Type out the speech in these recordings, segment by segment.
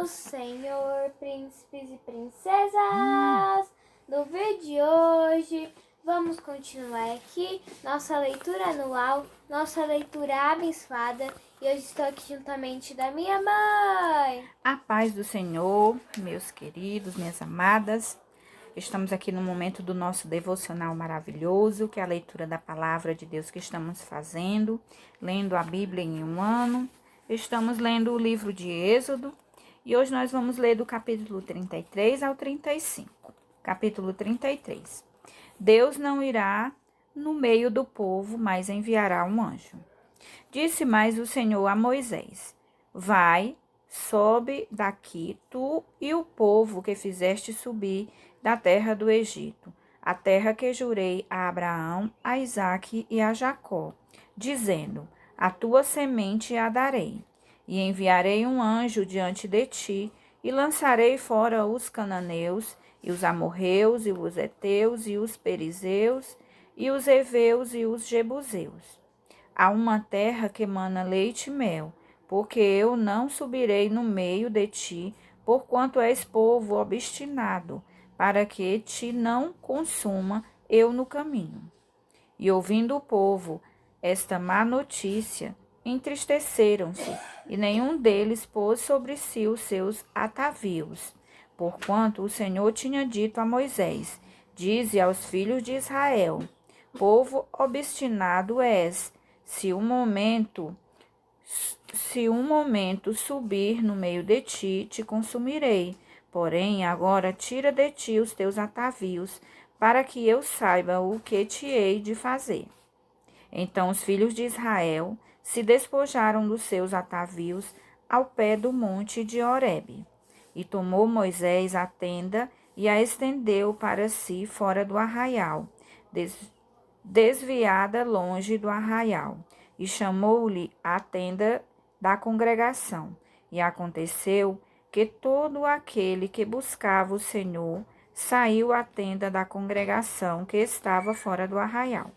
Senhor, príncipes e princesas. No vídeo de hoje, vamos continuar aqui nossa leitura anual, nossa leitura abençoada. E hoje estou aqui juntamente da minha mãe. A paz do Senhor, meus queridos, minhas amadas. Estamos aqui no momento do nosso devocional maravilhoso, que é a leitura da palavra de Deus que estamos fazendo, lendo a Bíblia em um ano. Estamos lendo o livro de Êxodo e hoje nós vamos ler do capítulo 33 ao 35. Capítulo 33. Deus não irá no meio do povo, mas enviará um anjo. Disse mais o Senhor a Moisés: Vai, sobe daqui, tu e o povo que fizeste subir da terra do Egito, a terra que jurei a Abraão, a Isaque e a Jacó, dizendo: A tua semente a darei. E enviarei um anjo diante de ti, e lançarei fora os cananeus, e os amorreus, e os heteus, e os perizeus, e os heveus, e os jebuseus. Há uma terra que emana leite e mel, porque eu não subirei no meio de ti, porquanto és povo obstinado, para que te não consuma eu no caminho. E ouvindo o povo esta má notícia, entristeceram-se, e nenhum deles pôs sobre si os seus atavios, porquanto o Senhor tinha dito a Moisés: Dize aos filhos de Israel: Povo obstinado és, se um momento subir no meio de ti, te consumirei. Porém, agora tira de ti os teus atavios, para que eu saiba o que te hei de fazer. Então os filhos de Israel se despojaram dos seus atavios ao pé do monte de Horebe. E tomou Moisés a tenda e a estendeu para si fora do arraial, desviada longe do arraial, e chamou-lhe a tenda da congregação. E aconteceu que todo aquele que buscava o Senhor saiu à tenda da congregação que estava fora do arraial.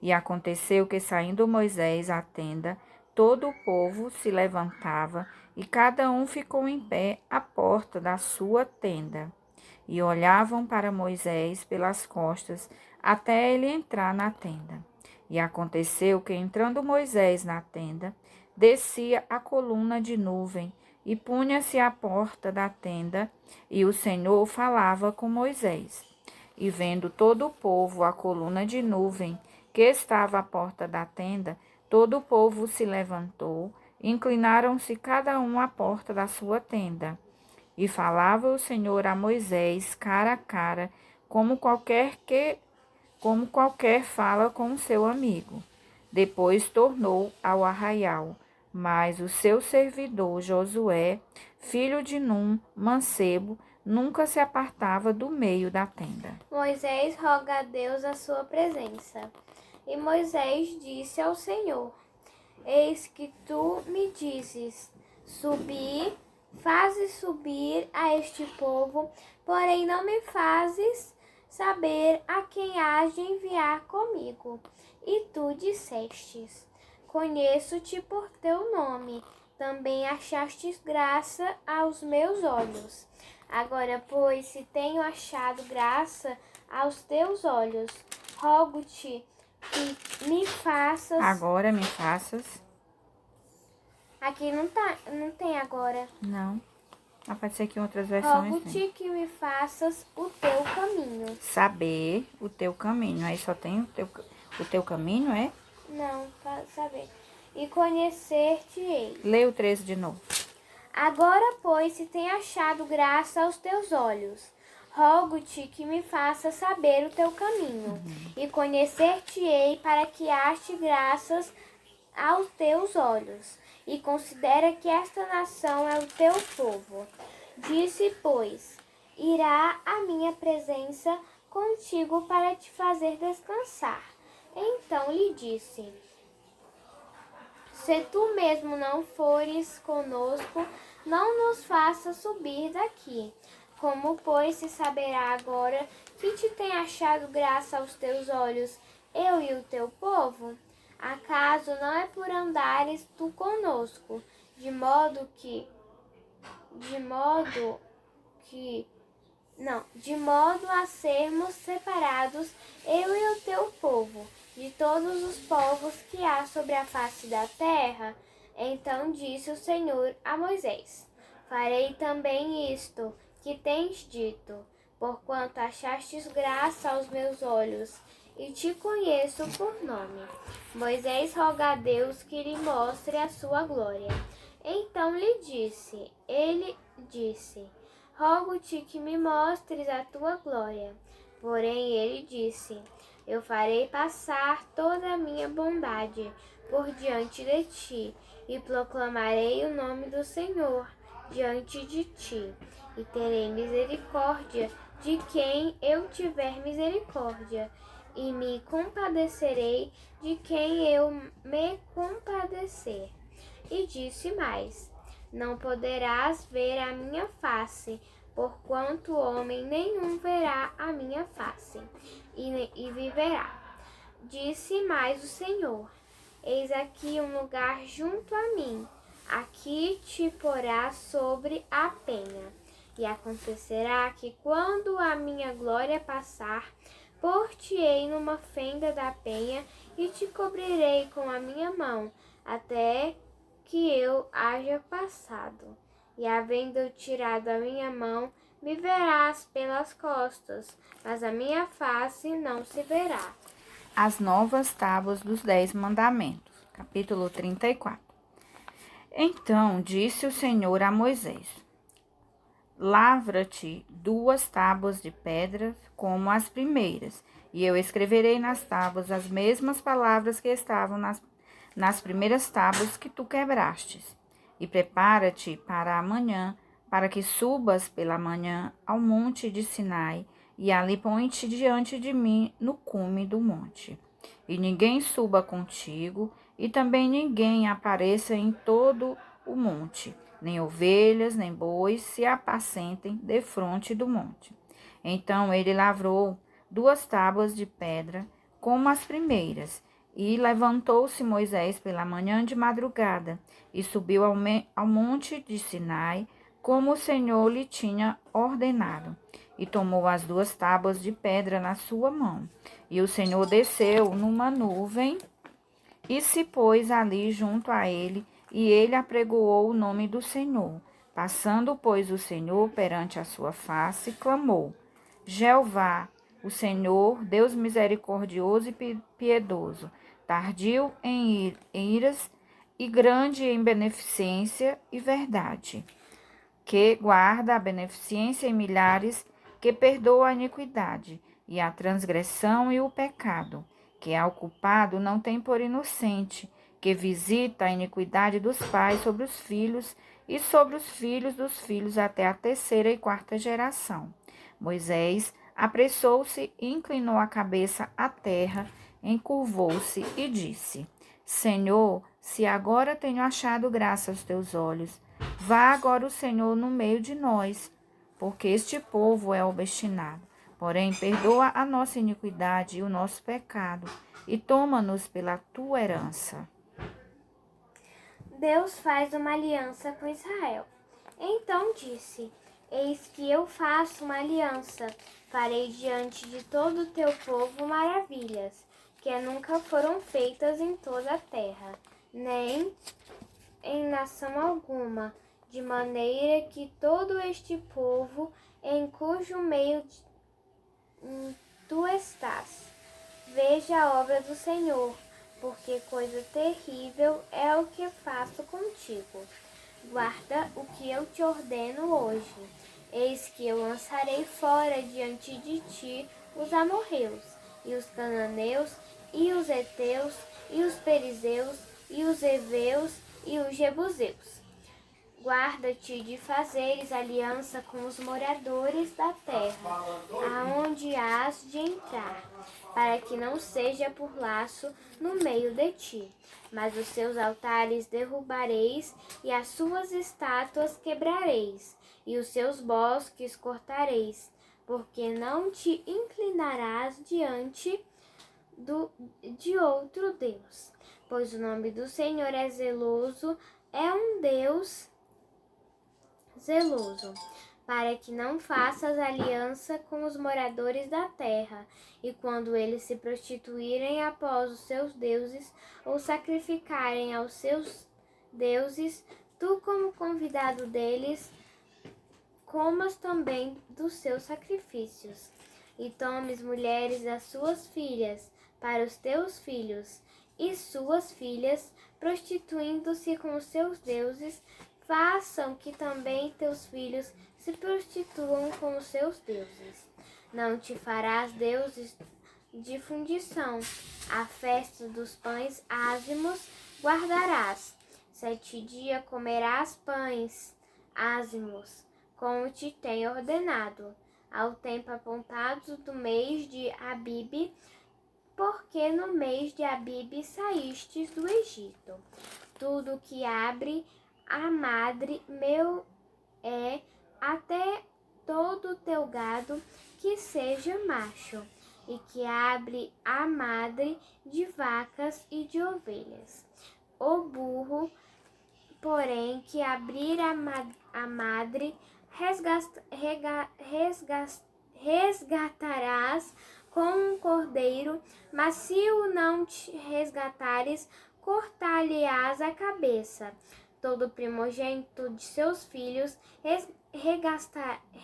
E aconteceu que, saindo Moisés à tenda, todo o povo se levantava, e cada um ficou em pé à porta da sua tenda. E olhavam para Moisés pelas costas, até ele entrar na tenda. E aconteceu que, entrando Moisés na tenda, descia a coluna de nuvem, e punha-se à porta da tenda, e o Senhor falava com Moisés. E vendo todo o povo a coluna de nuvem, que estava à porta da tenda, todo o povo se levantou, inclinaram-se cada um à porta da sua tenda. E falava o Senhor a Moisés cara a cara, como qualquer fala com seu amigo. Depois tornou ao arraial, mas o seu servidor Josué, filho de Num, mancebo, nunca se apartava do meio da tenda. Moisés roga a Deus a sua presença. E Moisés disse ao Senhor: Eis que tu me dizes: fazes subir a este povo, porém não me fazes saber a quem hás de enviar comigo. E tu dissestes: Conheço-te por teu nome, também achastes graça aos meus olhos. Agora, pois, se tenho achado graça aos teus olhos, rogo-te que me faças. Agora me faças. Aqui não tem agora. Não. Pode ser que em outras versões. Rogo-te que me faças o teu caminho. Saber o teu caminho. Aí só tem o teu caminho, é? Não, para saber. E conhecer-te-ei. Lê o 13 de novo. Agora, pois, se tem achado graça aos teus olhos, rogo-te que me faças saber o teu caminho. E conhecer-te-ei para que ache graças aos teus olhos. E considera que esta nação é o teu povo. Disse, pois, irá a minha presença contigo para te fazer descansar. Então lhe disse: Se tu mesmo não fores conosco, não nos faças subir daqui. Como, pois, se saberá agora que te tem achado graça aos teus olhos, eu e o teu povo? Acaso não é por andares tu conosco, de modo que de modo a sermos separados, eu e o teu povo, de todos os povos que há sobre a face da terra. Então disse o Senhor a Moisés: Farei também isto que tens dito, porquanto achastes graça aos meus olhos, e te conheço por nome. Moisés roga a Deus que lhe mostre a sua glória. Então ele disse: Rogo-te que me mostres a tua glória. Porém ele disse: Eu farei passar toda a minha bondade por diante de ti, e proclamarei o nome do Senhor diante de ti, e terei misericórdia de quem eu tiver misericórdia, e me compadecerei de quem eu me compadecer. E disse mais: Não poderás ver a minha face, porquanto homem nenhum verá a minha face, e viverá. Disse mais o Senhor: Eis aqui um lugar junto a mim, aqui te porás sobre a penha. E acontecerá que, quando a minha glória passar, pôr-te-ei numa fenda da penha e te cobrirei com a minha mão, até que eu haja passado. E havendo tirado a minha mão, me verás pelas costas, mas a minha face não se verá. As novas tábuas dos 10 mandamentos. Capítulo 34. Então disse o Senhor a Moisés: Lavra-te 2 tábuas de pedra como as primeiras, e eu escreverei nas tábuas as mesmas palavras que estavam nas primeiras tábuas que tu quebrastes. E prepara-te para amanhã, para que subas pela manhã ao monte de Sinai, e ali põe-te diante de mim no cume do monte. E ninguém suba contigo, e também ninguém apareça em todo o monte, nem ovelhas, nem bois se apacentem defronte do monte. Então ele lavrou 2 tábuas de pedra, como as primeiras, e levantou-se Moisés pela manhã de madrugada, e subiu ao monte de Sinai, como o Senhor lhe tinha ordenado, e tomou as 2 tábuas de pedra na sua mão. E o Senhor desceu numa nuvem e se pôs ali junto a ele, e ele apregoou o nome do Senhor. Passando, pois, o Senhor perante a sua face, clamou: Jeová, o Senhor, Deus misericordioso e piedoso, tardio em iras e grande em beneficência e verdade, que guarda a beneficência em milhares, que perdoa a iniquidade e a transgressão e o pecado, que ao culpado não tem por inocente, que visita a iniquidade dos pais sobre os filhos e sobre os filhos dos filhos até a 3ª e 4ª geração. Moisés apressou-se, inclinou a cabeça à terra, encurvou-se e disse: Senhor, se agora tenho achado graça aos teus olhos, vá agora o Senhor no meio de nós, porque este povo é obstinado. Porém, perdoa a nossa iniquidade e o nosso pecado, e toma-nos pela tua herança. Deus faz uma aliança com Israel. Então disse: Eis que eu faço uma aliança, farei diante de todo o teu povo maravilhas, que nunca foram feitas em toda a terra, nem em nação alguma, de maneira que todo este povo em cujo meio tu estás veja a obra do Senhor, porque coisa terrível é o que faço contigo. Guarda o que eu te ordeno hoje. Eis que eu lançarei fora diante de ti os amorreus, e os cananeus, e os heteus, e os perizeus, e os heveus, e os jebuseus. Guarda-te de fazeres aliança com os moradores da terra, aonde hás de entrar, para que não seja por laço no meio de ti. Mas os seus altares derrubareis, e as suas estátuas quebrareis, e os seus bosques cortareis, porque não te inclinarás diante de outro Deus. Pois o nome do Senhor é zeloso, é um Deus zeloso, para que não faças aliança com os moradores da terra, e quando eles se prostituírem após os seus deuses, ou sacrificarem aos seus deuses, tu, como convidado deles, comas também dos seus sacrifícios, e tomes mulheres das suas filhas para os teus filhos, e suas filhas, prostituindo-se com os seus deuses, façam que também teus filhos se prostituam com os seus deuses. Não te farás deuses de fundição. A festa dos pães ázimos guardarás. 7 dias comerás pães ázimos, como te tenho ordenado, ao tempo apontado do mês de Abibe, porque no mês de Abibe saístes do Egito. Tudo que abre a madre meu é, até todo o teu gado que seja macho, e que abre a madre de vacas e de ovelhas. O burro, porém, que abrir a madre, resgatarás com um cordeiro, mas se o não te resgatares, cortar-lhe-ás a cabeça. Todo primogênito de seus filhos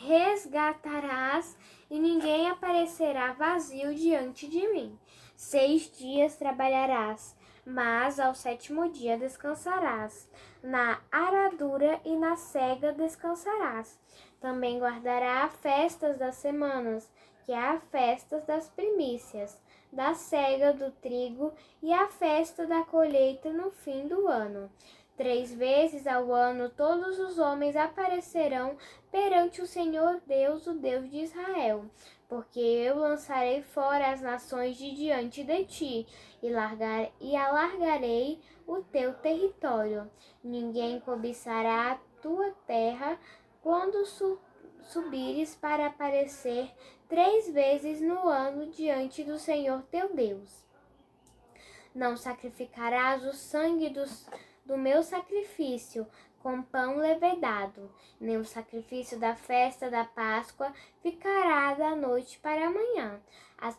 resgatarás, e ninguém aparecerá vazio diante de mim. 6 dias trabalharás, mas ao 7º dia descansarás. Na aradura e na cega descansarás. Também guardará festas das semanas, que é a festa das primícias, da cega do trigo e a festa da colheita no fim do ano. 3 vezes ao ano todos os homens aparecerão perante o Senhor Deus, o Deus de Israel, porque eu lançarei fora as nações de diante de ti, e alargarei o teu território. Ninguém cobiçará a tua terra quando subires para aparecer 3 vezes no ano diante do Senhor teu Deus. Não sacrificarás o sangue do meu sacrifício com pão levedado, nem o sacrifício da festa da Páscoa ficará da noite para amanhã. As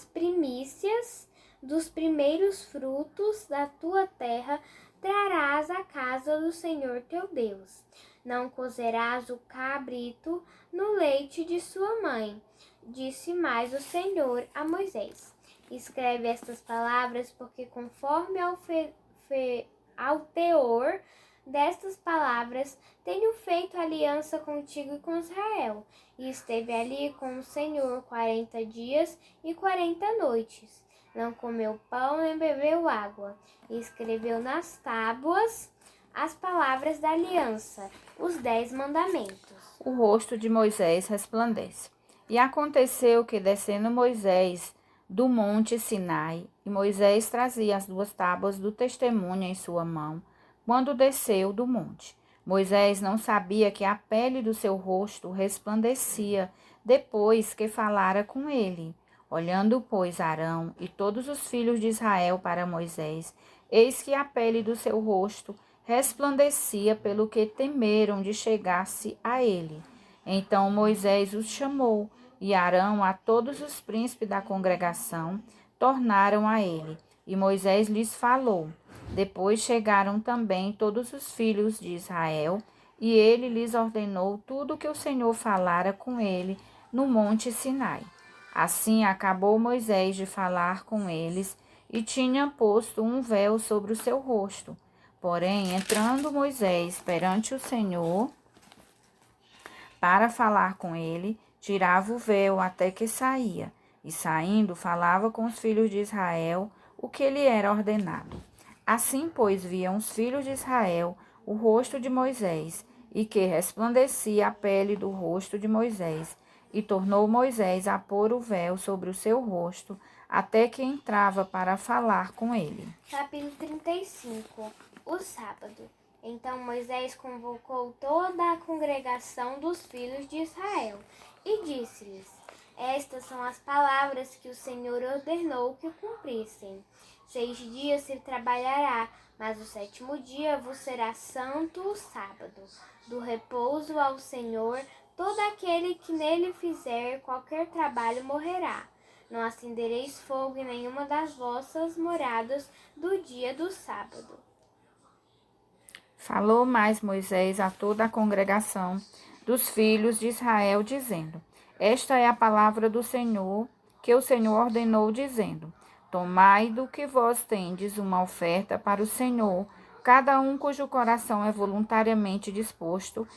primícias dos primeiros frutos da tua terra trarás à casa do Senhor teu Deus. Não cozerás o cabrito no leite de sua mãe. Disse mais o Senhor a Moisés: escreve estas palavras, porque conforme ao teor destas palavras tenho feito aliança contigo e com Israel. E esteve ali com o Senhor 40 dias e 40 noites. Não comeu pão nem bebeu água. E escreveu nas tábuas as palavras da aliança, os 10 mandamentos. O rosto de Moisés resplandece. E aconteceu que, descendo Moisés do monte Sinai, e Moisés trazia as 2 tábuas do testemunho em sua mão, quando desceu do monte. Moisés não sabia que a pele do seu rosto resplandecia depois que falara com ele. Olhando, pois, Arão e todos os filhos de Israel para Moisés, eis que a pele do seu rosto resplandecia, pelo que temeram de chegar-se a ele. Então Moisés os chamou, e Arão a todos os príncipes da congregação tornaram a ele, e Moisés lhes falou. Depois chegaram também todos os filhos de Israel, e ele lhes ordenou tudo o que o Senhor falara com ele no monte Sinai. Assim acabou Moisés de falar com eles, e tinha posto um véu sobre o seu rosto. Porém, entrando Moisés perante o Senhor para falar com ele, tirava o véu até que saía, e saindo falava com os filhos de Israel o que lhe era ordenado. Assim, pois, viam os filhos de Israel o rosto de Moisés, e que resplandecia a pele do rosto de Moisés, e tornou Moisés a pôr o véu sobre o seu rosto, até que entrava para falar com ele. Capítulo 35. O sábado. Então Moisés convocou toda a congregação dos filhos de Israel e disse-lhes: Estas são as palavras que o Senhor ordenou que cumprissem. 6 dias se trabalhará, mas o 7º dia vos será santo o sábado, do repouso ao Senhor. Todo aquele que nele fizer qualquer trabalho morrerá. Não acendereis fogo em nenhuma das vossas moradas do dia do sábado. Falou mais Moisés a toda a congregação dos filhos de Israel, dizendo: Esta é a palavra do Senhor, que o Senhor ordenou, dizendo: Tomai do que vós tendes uma oferta para o Senhor. Cada um cujo coração é voluntariamente disposto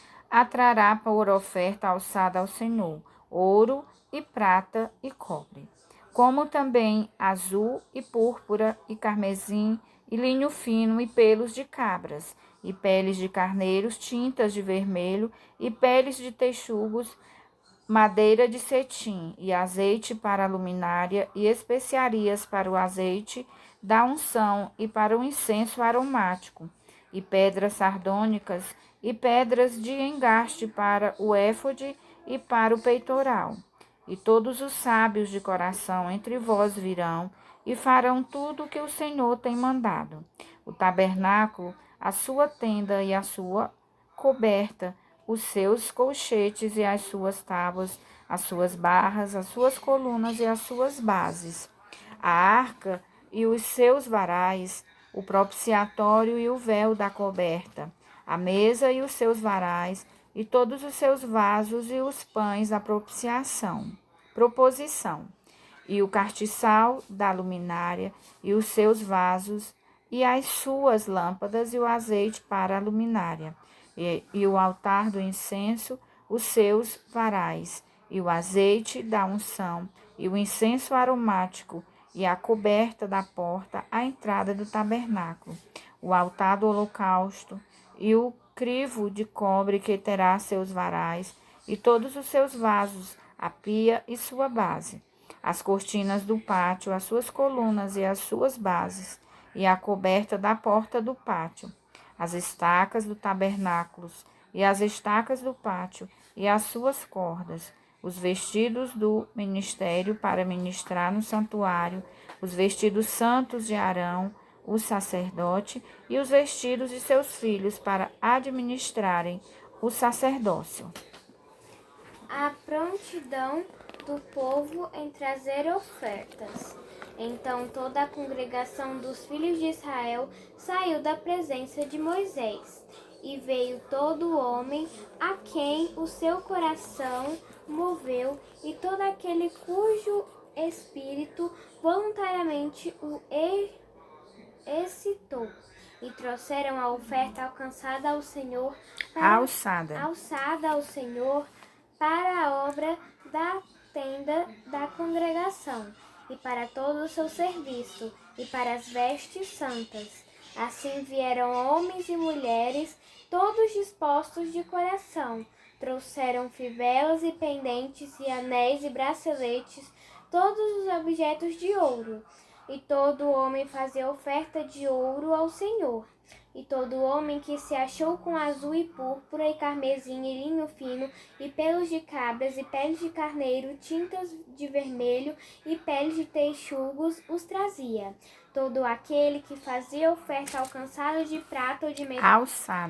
trará por oferta alçada ao Senhor ouro e prata e cobre, como também azul e púrpura e carmesim e linho fino e pelos de cabras e peles de carneiros, tintas de vermelho e peles de texugos, madeira de cetim e azeite para a luminária e especiarias para o azeite da unção e para o incenso aromático e pedras sardônicas e pedras de engaste para o éfode e para o peitoral. E todos os sábios de coração entre vós virão e farão tudo o que o Senhor tem mandado. O tabernáculo, a sua tenda e a sua coberta, os seus colchetes e as suas tábuas, as suas barras, as suas colunas e as suas bases, a arca e os seus varais, o propiciatório e o véu da coberta, a mesa e os seus varais, e todos os seus vasos e os pães da proposição, e o castiçal da luminária, e os seus vasos, e as suas lâmpadas, e o azeite para a luminária, e o altar do incenso, os seus varais, e o azeite da unção, e o incenso aromático, e a coberta da porta à entrada do tabernáculo, o altar do holocausto, e o crivo de cobre que terá seus varais, e todos os seus vasos, a pia e sua base, as cortinas do pátio, as suas colunas e as suas bases, e a coberta da porta do pátio, as estacas do tabernáculo, e as estacas do pátio, e as suas cordas, os vestidos do ministério para ministrar no santuário, os vestidos santos de Arão, o sacerdote, e os vestidos de seus filhos para administrarem o sacerdócio. A prontidão do povo em trazer ofertas. Então toda a congregação dos filhos de Israel saiu da presença de Moisés, e veio todo homem a quem o seu coração moveu, e todo aquele cujo espírito voluntariamente o excitou, e trouxeram a oferta alçada ao Senhor para a obra da tenda da congregação, e para todo o seu serviço, e para as vestes santas. Assim vieram homens e mulheres, todos dispostos de coração. Trouxeram fivelas e pendentes, e anéis e braceletes, todos os objetos de ouro. E todo homem fazia oferta de ouro ao Senhor. E todo homem que se achou com azul e púrpura e carmesim e linho fino, e pelos de cabras e peles de carneiro, tintas de vermelho e peles de texugos, os trazia. Todo aquele que fazia oferta alçada de prata ou de metal,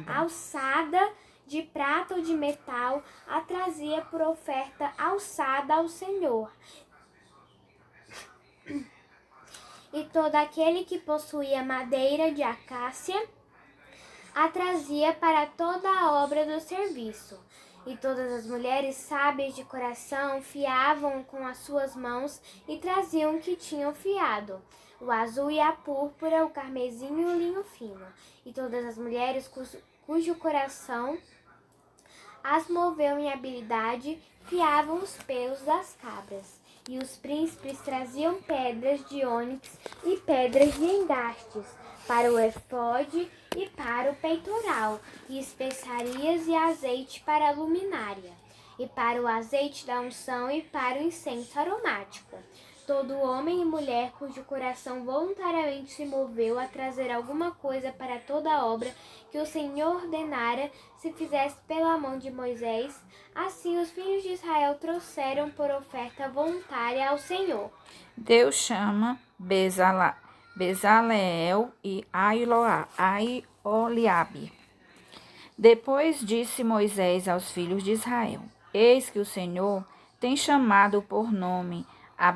alçada de prata ou de metal, a trazia por oferta alçada ao Senhor. E todo aquele que possuía madeira de acácia, a trazia para toda a obra do serviço. E todas as mulheres sábias de coração fiavam com as suas mãos e traziam o que tinham fiado, o azul e a púrpura, o carmesim e o linho fino. E todas as mulheres cujo coração as moveu em habilidade fiavam os pelos das cabras. E os príncipes traziam pedras de ônix e pedras de engastes para o efode e para o peitoral, e especiarias e azeite para a luminária, e para o azeite da unção e para o incenso aromático. Todo homem e mulher cujo coração voluntariamente se moveu a trazer alguma coisa para toda a obra que o Senhor ordenara se fizesse pela mão de Moisés, assim os filhos de Israel trouxeram por oferta voluntária ao Senhor. Deus chama Bezaleel e Aioliabe. Depois disse Moisés aos filhos de Israel: Eis que o Senhor tem chamado por nome a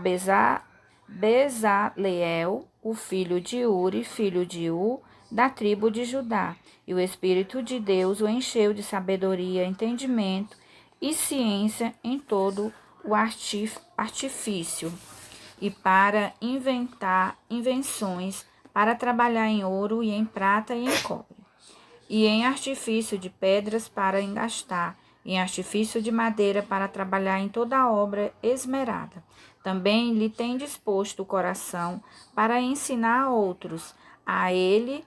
Bezaleel, o filho de Uri, filho de U, da tribo de Judá. E o Espírito de Deus o encheu de sabedoria, entendimento e ciência em todo o artifício, e para inventar invenções, para trabalhar em ouro e em prata e em cobre, e em artifício de pedras para engastar, e em artifício de madeira para trabalhar em toda a obra esmerada. Também lhe tem disposto o coração para ensinar a outros, a ele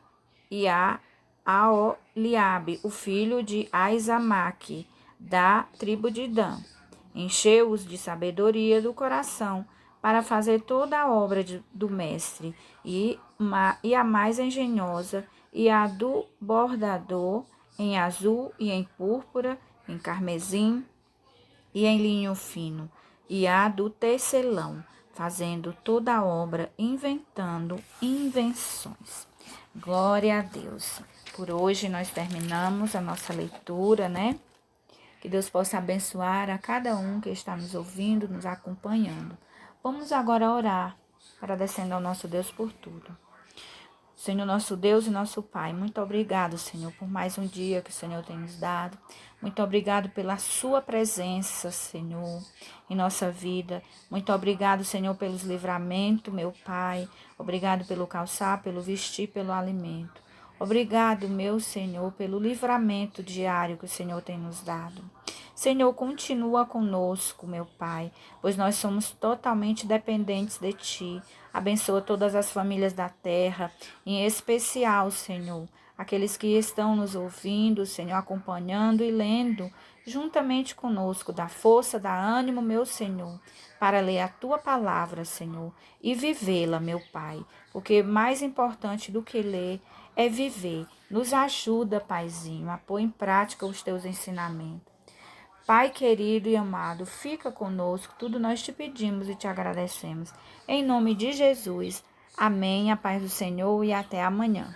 e a Aoliabe, o filho de Aizamaque, da tribo de Dan. Encheu-os de sabedoria do coração para fazer toda a obra do mestre, e a mais engenhosa, e a do bordador, em azul e em púrpura, em carmesim e em linho fino, e a do tecelão, fazendo toda a obra, inventando invenções. Glória a Deus. Por hoje nós terminamos a nossa leitura, né? Que Deus possa abençoar a cada um que está nos ouvindo, nos acompanhando. Vamos agora orar, agradecendo ao nosso Deus por tudo. Senhor, nosso Deus e nosso Pai, muito obrigado, Senhor, por mais um dia que o Senhor tem nos dado. Muito obrigado pela sua presença, Senhor, em nossa vida. Muito obrigado, Senhor, pelos livramentos, meu Pai. Obrigado pelo calçar, pelo vestir, pelo alimento. Obrigado, meu Senhor, pelo livramento diário que o Senhor tem nos dado. Senhor, continua conosco, meu Pai, pois nós somos totalmente dependentes de Ti. Abençoa todas as famílias da terra, em especial, Senhor, aqueles que estão nos ouvindo, Senhor, acompanhando e lendo juntamente conosco. Dá força, dá ânimo, meu Senhor, para ler a Tua palavra, Senhor, e vivê-la, meu Pai, porque mais importante do que ler é viver. Nos ajuda, Paizinho, a pôr em prática os Teus ensinamentos. Pai querido e amado, fica conosco, tudo nós te pedimos e te agradecemos. Em nome de Jesus, amém, a paz do Senhor e até amanhã.